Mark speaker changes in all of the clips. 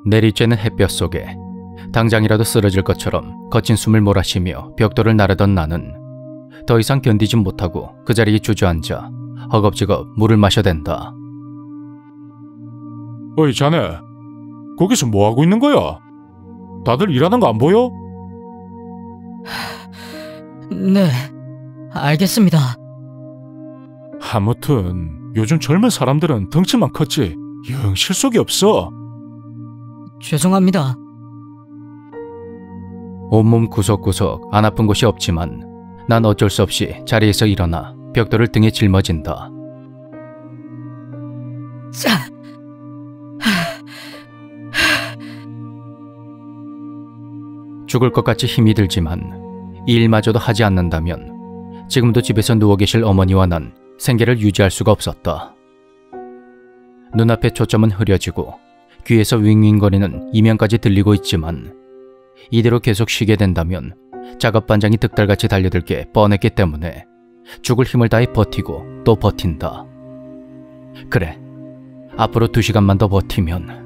Speaker 1: 내리쬐는 햇볕 속에 당장이라도 쓰러질 것처럼 거친 숨을 몰아쉬며 벽돌을 나르던 나는 더 이상 견디지 못하고 그 자리에 주저앉아 허겁지겁 물을 마셔댄다.
Speaker 2: 어이 자네, 거기서 뭐하고 있는 거야? 다들 일하는 거 안 보여?
Speaker 3: 네, 알겠습니다.
Speaker 2: 아무튼 요즘 젊은 사람들은 덩치만 컸지 영 실속이 없어.
Speaker 3: 죄송합니다.
Speaker 1: 온몸 구석구석 안 아픈 곳이 없지만 난 어쩔 수 없이 자리에서 일어나 벽돌을 등에 짊어진다.
Speaker 3: 자.
Speaker 1: 죽을 것 같이 힘이 들지만 이 일마저도 하지 않는다면 지금도 집에서 누워 계실 어머니와 난 생계를 유지할 수가 없었다. 눈앞의 초점은 흐려지고 귀에서 윙윙거리는 이명까지 들리고 있지만 이대로 계속 쉬게 된다면 작업 반장이 득달같이 달려들 게 뻔했기 때문에 죽을 힘을 다해 버티고 또 버틴다. 그래, 앞으로 2시간만 더 버티면.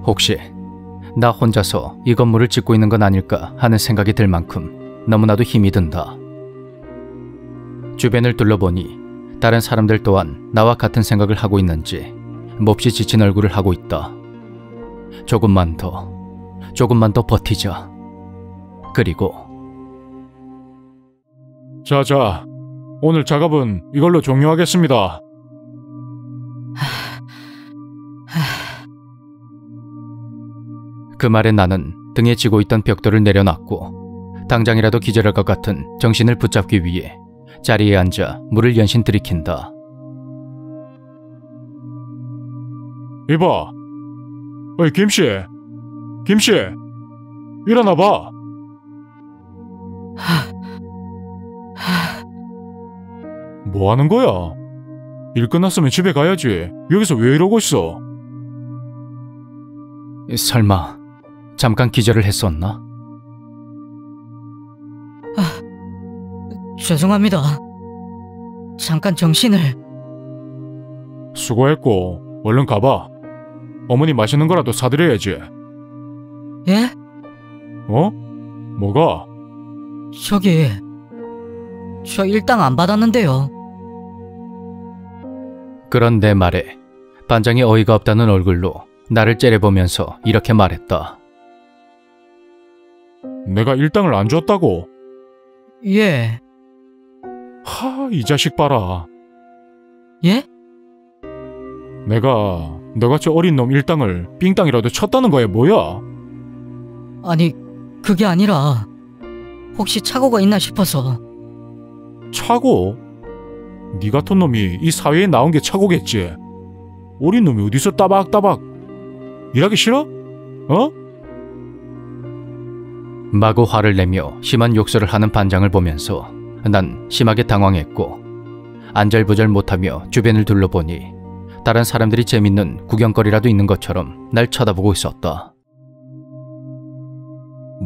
Speaker 1: 혹시 나 혼자서 이 건물을 짓고 있는 건 아닐까 하는 생각이 들 만큼 너무나도 힘이 든다. 주변을 둘러보니 다른 사람들 또한 나와 같은 생각을 하고 있는지 몹시 지친 얼굴을 하고 있다. 조금만 더 버티자. 그리고
Speaker 2: 자, 오늘 작업은 이걸로 종료하겠습니다.
Speaker 1: 그 말에 나는 등에 지고 있던 벽돌을 내려놨고 당장이라도 기절할 것 같은 정신을 붙잡기 위해 자리에 앉아 물을 연신 들이킨다.
Speaker 2: 이봐, 어이 김씨, 일어나봐. 뭐 하는 거야? 일 끝났으면 집에 가야지. 여기서 왜 이러고 있어?
Speaker 1: 설마 잠깐 기절을 했었나?
Speaker 3: 죄송합니다. 잠깐 정신을...
Speaker 2: 수고했고 얼른 가봐. 어머니 맛있는 거라도 사드려야지.
Speaker 3: 예?
Speaker 2: 어? 뭐가?
Speaker 3: 저기... 저 일당 안 받았는데요.
Speaker 1: 그런 내 말에 반장이 어이가 없다는 얼굴로 나를 째려보면서 이렇게 말했다.
Speaker 2: 내가 일당을 안 줬다고?
Speaker 3: 예.
Speaker 2: 이 자식 봐라.
Speaker 3: 예?
Speaker 2: 내가 너같이 어린 놈 일당을 삥땅이라도 쳤다는 거야 뭐야?
Speaker 3: 아니, 그게 아니라 혹시 착오가 있나 싶어서.
Speaker 2: 착오? 네 같은 놈이 이 사회에 나온 게 착오겠지. 어린 놈이 어디서 따박따박. 일하기 싫어? 어?
Speaker 1: 마구 화를 내며 심한 욕설을 하는 반장을 보면서 난 심하게 당황했고 안절부절 못하며 주변을 둘러보니 다른 사람들이 재밌는 구경거리라도 있는 것처럼 날 쳐다보고 있었다.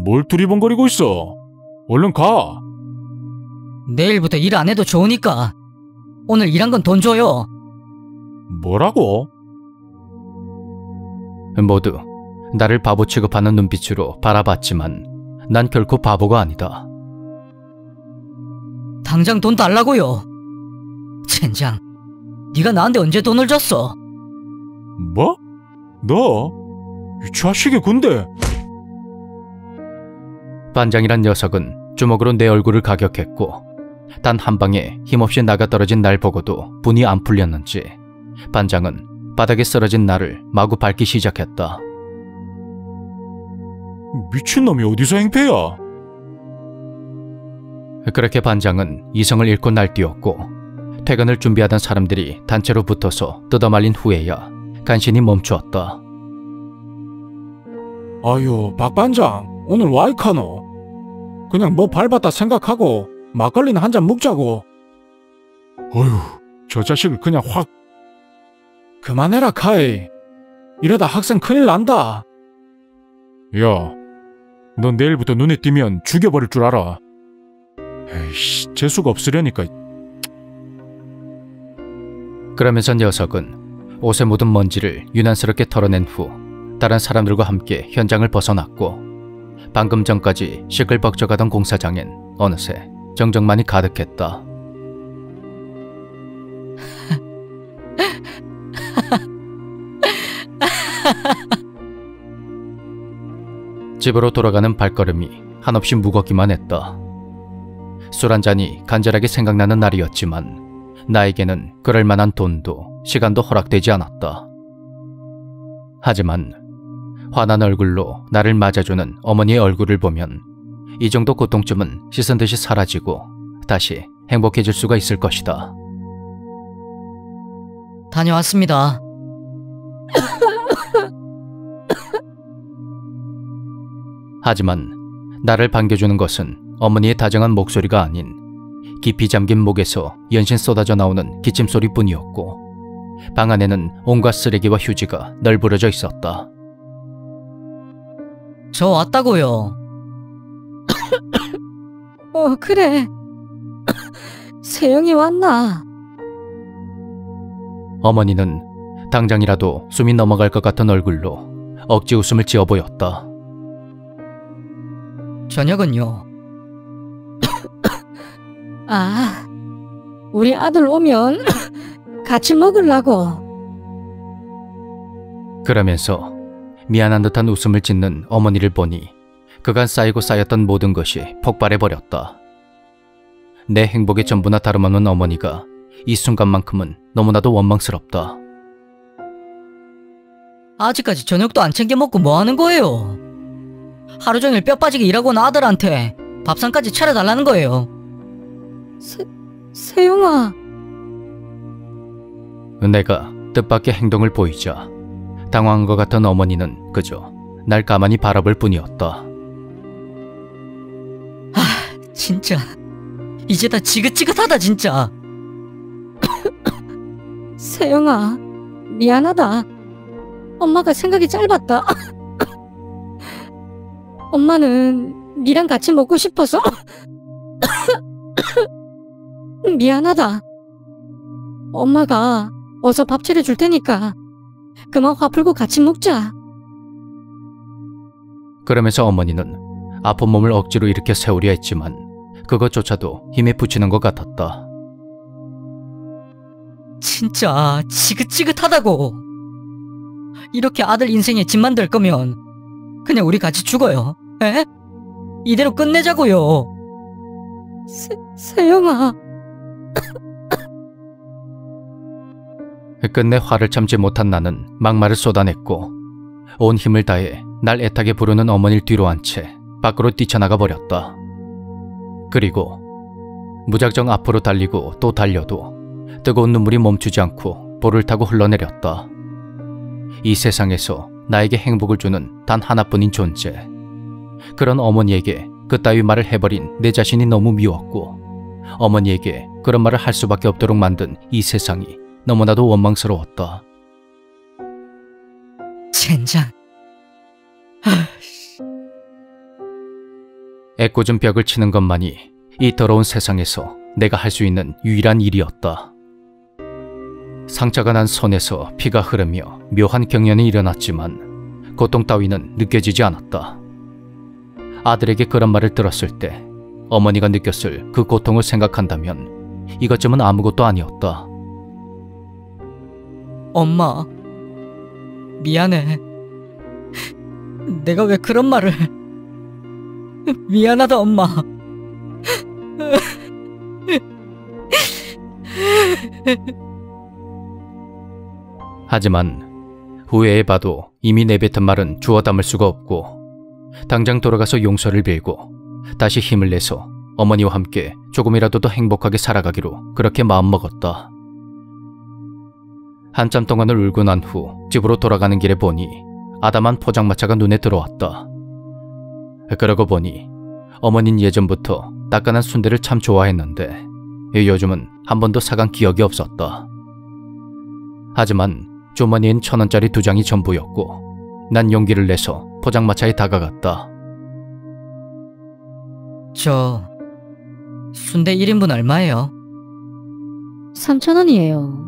Speaker 2: 뭘 두리번거리고 있어? 얼른 가.
Speaker 3: 내일부터 일 안 해도 좋으니까 오늘 일한 건 돈 줘요.
Speaker 2: 뭐라고?
Speaker 1: 모두 나를 바보 취급하는 눈빛으로 바라봤지만 난 결코 바보가 아니다.
Speaker 3: 당장 돈 달라고요. 젠장, 네가 나한테 언제 돈을 줬어?
Speaker 2: 뭐? 너? 이 자식이 군대.
Speaker 1: 반장이란 녀석은 주먹으로 내 얼굴을 가격했고 단 한 방에 힘없이 나가 떨어진 날 보고도 분이 안 풀렸는지 반장은 바닥에 쓰러진 나를 마구 밟기 시작했다.
Speaker 2: 미친놈이 어디서 행패야?
Speaker 1: 그렇게 반장은 이성을 잃고 날뛰었고 퇴근을 준비하던 사람들이 단체로 붙어서 뜯어말린 후에야 간신히 멈추었다.
Speaker 2: 아유, 박 반장, 오늘 와이카노. 그냥 뭐 밟았다 생각하고 막걸리나 한 잔 먹자고. 어휴, 저 자식을 그냥 확. 그만해라, 카이. 이러다 학생 큰일 난다. 야, 넌 내일부터 눈에 띄면 죽여버릴 줄 알아. 에이씨, 재수가 없으려니까.
Speaker 1: 그러면서 녀석은 옷에 묻은 먼지를 유난스럽게 털어낸 후 다른 사람들과 함께 현장을 벗어났고 방금 전까지 시끌벅적하던 공사장엔 어느새 정적만이 가득했다. 집으로 돌아가는 발걸음이 한없이 무겁기만 했다. 술 한 잔이 간절하게 생각나는 날이었지만 나에게는 그럴 만한 돈도 시간도 허락되지 않았다. 하지만 환한 얼굴로 나를 맞아주는 어머니의 얼굴을 보면 이 정도 고통쯤은 씻은 듯이 사라지고 다시 행복해질 수가 있을 것이다.
Speaker 3: 다녀왔습니다.
Speaker 1: 하지만 나를 반겨주는 것은 어머니의 다정한 목소리가 아닌 깊이 잠긴 목에서 연신 쏟아져 나오는 기침소리뿐이었고 방 안에는 온갖 쓰레기와 휴지가 널브러져 있었다.
Speaker 3: 저 왔다고요.
Speaker 4: 그래. 세영이 왔나?
Speaker 1: 어머니는 당장이라도 숨이 넘어갈 것 같은 얼굴로 억지 웃음을 지어 보였다.
Speaker 3: 저녁은요?
Speaker 4: 아, 우리 아들 오면 같이 먹으려고.
Speaker 1: 그러면서 미안한 듯한 웃음을 짓는 어머니를 보니 그간 쌓이고 쌓였던 모든 것이 폭발해버렸다. 내 행복의 전부나 다름없는 어머니가 이 순간만큼은 너무나도 원망스럽다.
Speaker 3: 아직까지 저녁도 안 챙겨 먹고 뭐 하는 거예요? 하루 종일 뼈 빠지게 일하고 온 아들한테 밥상까지 차려달라는 거예요.
Speaker 4: 세영아.
Speaker 1: 내가 뜻밖의 행동을 보이자 당황한 것 같은 어머니는 그저 날 가만히 바라볼 뿐이었다.
Speaker 3: 진짜 이제 다 지긋지긋하다 진짜.
Speaker 4: 세영아, 미안하다. 엄마가 생각이 짧았다. 엄마는 니랑 같이 먹고 싶어서. 미안하다. 엄마가 어서 밥 차려줄 테니까 그만 화 풀고 같이 먹자.
Speaker 1: 그러면서 어머니는 아픈 몸을 억지로 일으켜 세우려 했지만 그것조차도 힘에 부치는 것 같았다.
Speaker 3: 진짜 지긋지긋하다고. 이렇게 아들 인생에 짐만 될 거면 그냥 우리 같이 죽어요. 에? 이대로 끝내자고요.
Speaker 4: 세영아.
Speaker 1: 끝내 화를 참지 못한 나는 막말을 쏟아냈고 온 힘을 다해 날 애타게 부르는 어머니를 뒤로 한 채 밖으로 뛰쳐나가 버렸다. 그리고 무작정 앞으로 달리고 또 달려도 뜨거운 눈물이 멈추지 않고 볼을 타고 흘러내렸다. 이 세상에서 나에게 행복을 주는 단 하나뿐인 존재. 그런 어머니에게 그따위 말을 해버린 내 자신이 너무 미웠고 어머니에게 그런 말을 할 수밖에 없도록 만든 이 세상이 너무나도 원망스러웠다.
Speaker 3: 젠장.
Speaker 1: 애꿎은 벽을 치는 것만이 이 더러운 세상에서 내가 할 수 있는 유일한 일이었다. 상처가 난 손에서 피가 흐르며 묘한 경련이 일어났지만 고통 따위는 느껴지지 않았다. 아들에게 그런 말을 들었을 때 어머니가 느꼈을 그 고통을 생각한다면 이것쯤은 아무것도 아니었다.
Speaker 3: 엄마, 미안해. 내가 왜 그런 말을... 미안하다 엄마.
Speaker 1: 하지만 후회해 봐도 이미 내뱉은 말은 주워 담을 수가 없고 당장 돌아가서 용서를 빌고 다시 힘을 내서 어머니와 함께 조금이라도 더 행복하게 살아가기로 그렇게 마음먹었다. 한참 동안을 울고 난 후 집으로 돌아가는 길에 보니 아담한 포장마차가 눈에 들어왔다. 그러고 보니 어머니는 예전부터 따끈한 순대를 참 좋아했는데 요즘은 한 번도 사간 기억이 없었다. 하지만 주머니엔 1,000원짜리 2장이 전부였고 난 용기를 내서 포장마차에 다가갔다.
Speaker 3: 저 순대 1인분 얼마예요?
Speaker 4: 3,000원이에요.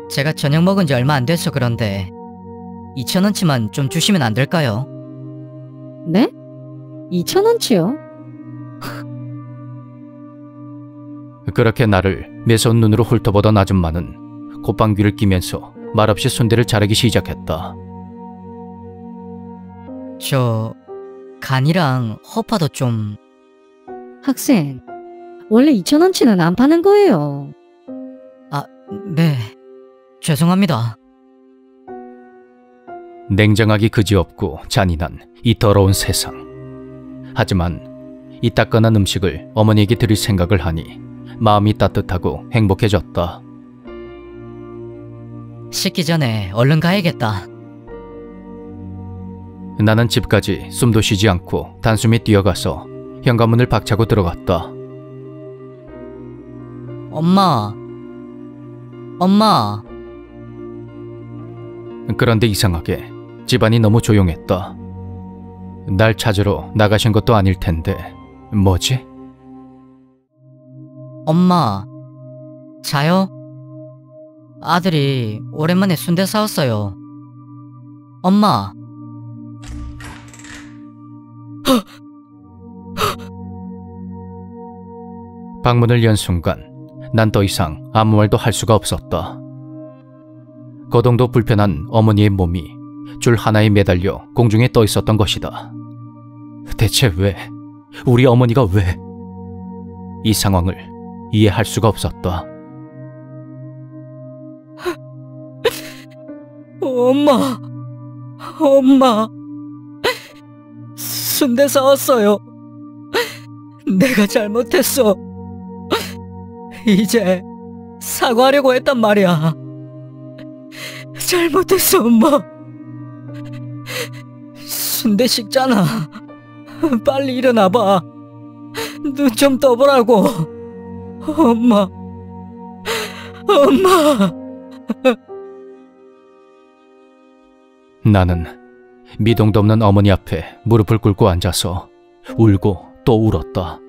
Speaker 3: 제가 저녁 먹은 지 얼마 안 돼서 그런데 2,000원치만 좀 주시면 안 될까요?
Speaker 4: 네? 2,000원치요?
Speaker 1: 그렇게 나를 매서운 눈으로 훑어보던 아줌마는 콧방귀를 끼면서 말없이 순대를 자르기 시작했다.
Speaker 3: 간이랑 허파도 좀...
Speaker 4: 학생, 원래 2,000원치는 안 파는 거예요.
Speaker 3: 네, 죄송합니다.
Speaker 1: 냉정하기 그지없고 잔인한 이 더러운 세상. 하지만 이 따끈한 음식을 어머니에게 드릴 생각을 하니 마음이 따뜻하고 행복해졌다.
Speaker 3: 식기 전에 얼른 가야겠다.
Speaker 1: 나는 집까지 숨도 쉬지 않고 단숨에 뛰어가서 현관문을 박차고 들어갔다.
Speaker 3: 엄마.
Speaker 1: 그런데 이상하게 집안이 너무 조용했다. 날 찾으러 나가신 것도 아닐 텐데 뭐지?
Speaker 3: 엄마, 자요? 아들이 오랜만에 순대 사왔어요. 엄마.
Speaker 1: 방문을 연 순간 난 더 이상 아무 말도 할 수가 없었다. 거동도 불편한 어머니의 몸이 줄 하나에 매달려 공중에 떠 있었던 것이다. 대체 왜? 우리 어머니가 왜? 이 상황을 이해할 수가 없었다.
Speaker 3: 엄마. 순대 사왔어요. 내가 잘못했어. 이제 사과하려고 했단 말이야. 잘못했어, 엄마. 순대 식잖아. 빨리 일어나봐. 눈 좀 떠보라고. 엄마.
Speaker 1: 나는 미동도 없는 어머니 앞에 무릎을 꿇고 앉아서 울고 또 울었다.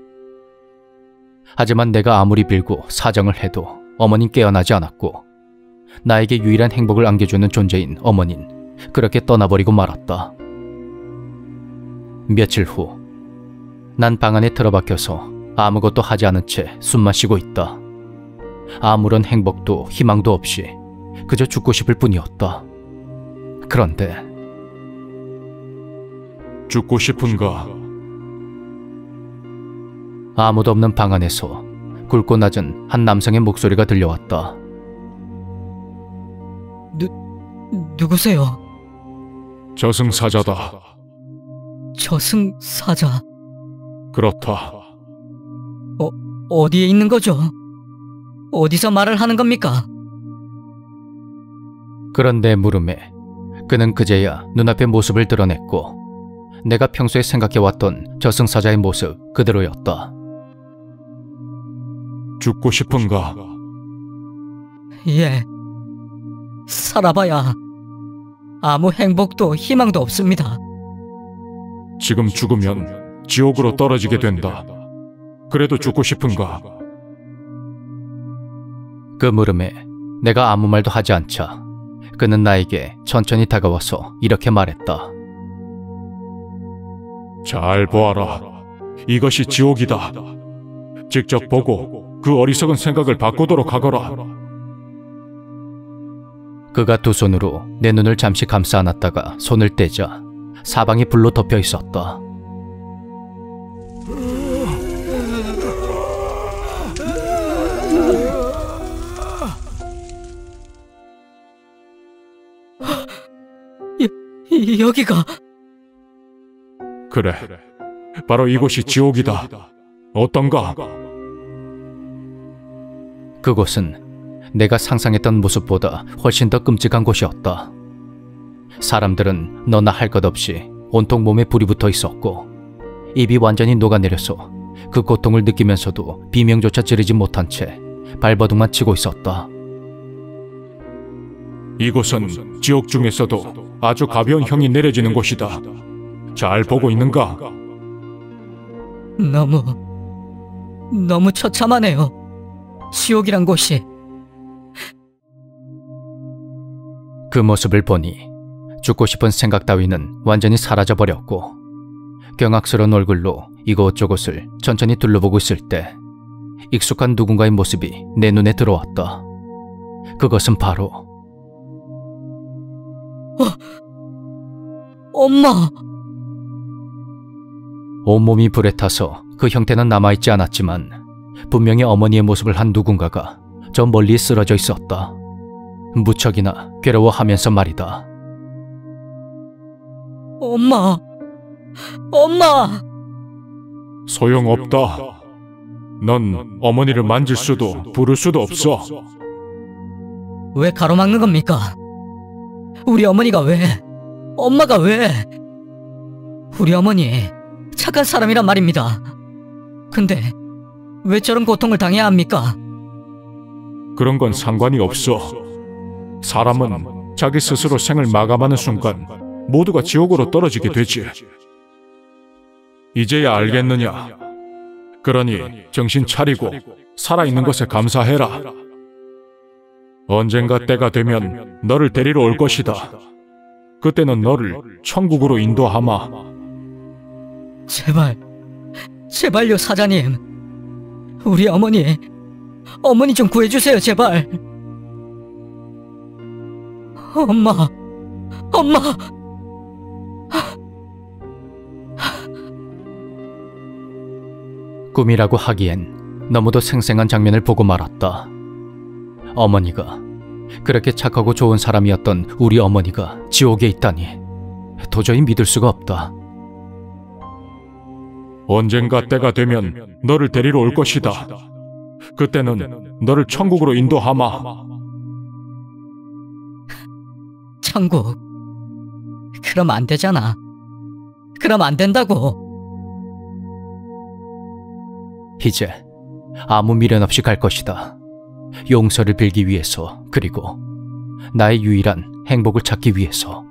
Speaker 1: 하지만 내가 아무리 빌고 사정을 해도 어머닌 깨어나지 않았고 나에게 유일한 행복을 안겨주는 존재인 어머닌 그렇게 떠나버리고 말았다. 며칠 후 난 방 안에 틀어박혀서 아무것도 하지 않은 채 숨만 쉬고 있다. 아무런 행복도 희망도 없이 그저 죽고 싶을 뿐이었다. 그런데
Speaker 2: 죽고 싶은가?
Speaker 1: 아무도 없는 방 안에서 굵고 낮은 한 남성의 목소리가 들려왔다.
Speaker 3: 누구세요?
Speaker 2: 저승사자다.
Speaker 3: 저승사자.
Speaker 2: 그렇다.
Speaker 3: 어디에 있는 거죠? 어디서 말을 하는 겁니까?
Speaker 1: 그런데 물음에 그는 그제야 눈앞의 모습을 드러냈고 내가 평소에 생각해왔던 저승사자의 모습 그대로였다.
Speaker 2: 죽고 싶은가?
Speaker 3: 예. 살아봐야 아무 행복도 희망도 없습니다.
Speaker 2: 지금 죽으면 지옥으로 떨어지게 된다. 그래도 죽고 싶은가?
Speaker 1: 그 물음에 내가 아무 말도 하지 않자 그는 나에게 천천히 다가와서 이렇게 말했다.
Speaker 2: 잘 보아라. 이것이 지옥이다. 직접 보고 그 어리석은 생각을 바꾸도록 하거라.
Speaker 1: 그가 두 손으로 내 눈을 잠시 감싸 안았다가 손을 떼자 사방이 불로 덮여 있었다.
Speaker 3: 여기가...
Speaker 2: 그래. 바로 이곳이 지옥이다. 어떤가?
Speaker 1: 그곳은 내가 상상했던 모습보다 훨씬 더 끔찍한 곳이었다. 사람들은 너나 할 것 없이 온통 몸에 불이 붙어 있었고 입이 완전히 녹아내려서 그 고통을 느끼면서도 비명조차 지르지 못한 채 발버둥만 치고 있었다.
Speaker 2: 이곳은 지옥 중에서도 아주 가벼운 형이 내려지는 곳이다. 잘 보고 있는가?
Speaker 3: 너무 처참하네요. 지옥이란 곳이.
Speaker 1: 그 모습을 보니 죽고 싶은 생각 따위는 완전히 사라져버렸고 경악스러운 얼굴로 이곳저곳을 천천히 둘러보고 있을 때 익숙한 누군가의 모습이 내 눈에 들어왔다. 그것은 바로
Speaker 3: 엄마!
Speaker 1: 온몸이 불에 타서 그 형태는 남아있지 않았지만 분명히 어머니의 모습을 한 누군가가 저 멀리 쓰러져 있었다. 무척이나 괴로워하면서 말이다.
Speaker 3: 엄마!
Speaker 2: 소용없다. 넌 어머니를 만질 수도 부를 수도 없어.
Speaker 3: 왜 가로막는 겁니까? 우리 어머니가 왜? 엄마가 왜? 우리 어머니 착한 사람이란 말입니다. 근데 왜 저런 고통을 당해야 합니까?
Speaker 2: 그런 건 상관이 없어. 사람은 자기 스스로 생을 마감하는 순간 모두가 지옥으로 떨어지게 되지. 이제야 알겠느냐? 그러니 정신 차리고 살아있는 것에 감사해라. 언젠가 때가 되면 너를 데리러 올 것이다. 그때는 너를 천국으로 인도하마.
Speaker 3: 제발요 사자님. 우리 어머니 좀 구해주세요 제발. 엄마.
Speaker 1: 꿈이라고 하기엔 너무도 생생한 장면을 보고 말았다. 어머니가, 그렇게 착하고 좋은 사람이었던 우리 어머니가 지옥에 있다니 도저히 믿을 수가 없다.
Speaker 2: 언젠가 때가 되면 너를 데리러 올 것이다. 그때는 너를 천국으로 인도하마.
Speaker 3: 천국? 그럼 안 되잖아. 그럼 안 된다고.
Speaker 1: 이제 아무 미련 없이 갈 것이다. 용서를 빌기 위해서, 그리고 나의 유일한 행복을 찾기 위해서.